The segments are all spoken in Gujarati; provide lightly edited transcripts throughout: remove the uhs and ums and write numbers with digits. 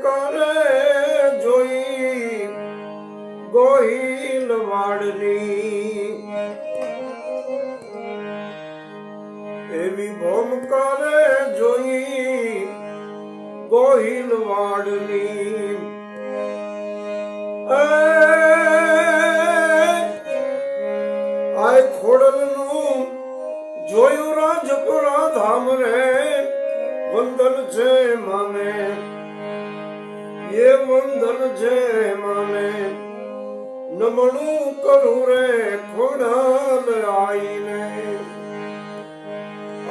કરે જોઈ ગોહિલ વાડની એવી ભોમ કરે જોઈ ગોહિલ વાડની આય ખોડલનું જોયું રાજપુરા ધામ રે વંદન છે માને એ વંદન છે માને નમણું કરું રે ખોડલ આઈને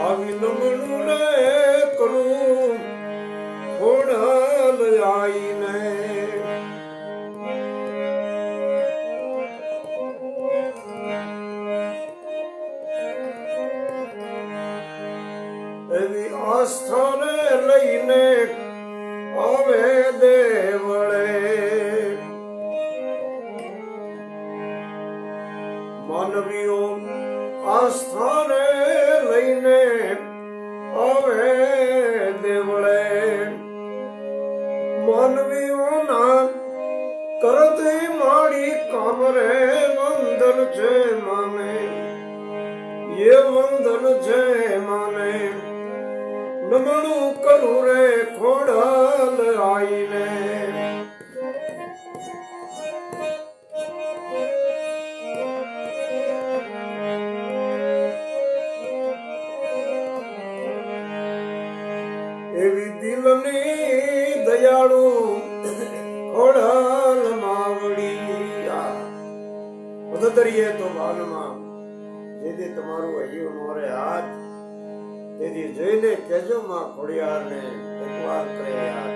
આવી નમણું રે કરું ખોડલ આઈને એવી આસ્થાને લઈને આવે દેવળે માનવીઓ આસ્થાને લઈને આવે દેવળે માનવીઓના કરતી માડી કામરે વંદન છે માને એ વંદન છે માને નમણું કરું રે ખોડલ આઈને એવી દિલની દયાળુ ખોડલ માવડી વધતરીએ તો બાલમાં જેથી તમારું હૈયું મોરે હાથ તેથી જોઈને કેજો માં ખોડિયારને એકવાર કરે યાદ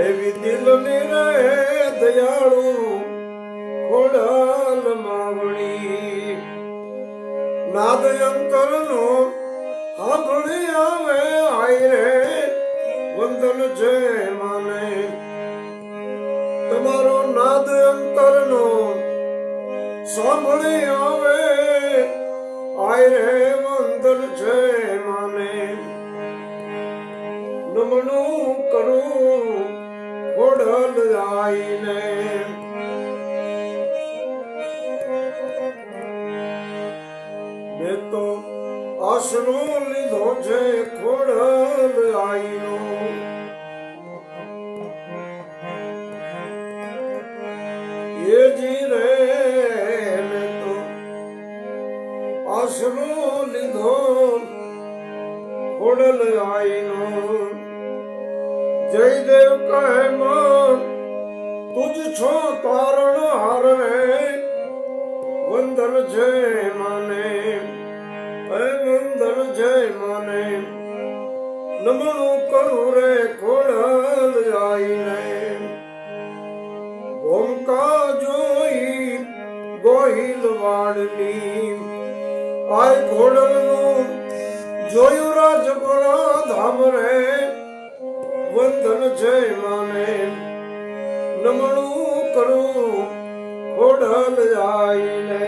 એવી દિલની રે દયાળુ ખોડલ માવડી નાદ અંતરનો સાંભળી આવે આય રે વંદન છે માને તમારો નાદ અંતરનો સાંભળી આવે આય રે વંદન છે માને નમણું કરું ખોડલ આઈને મેં તો આશરો લીધો છે ખોડલ આઈનો એ જી રે મેં તો આશરો લીધો ખોડલ આઈનો જયદેવ કહે માં તુજ છો તારણ હાર રે વંદન છે માને વંદન છે માને નમણું કરું રે ખોડલ આઈને ભૂમકા જોઈ ગોહિલ વાડની આય ખોડલનું જોયું રાજપુરા ધામ રે વંદન છે માને નમણું કરું ખોડલ આઈને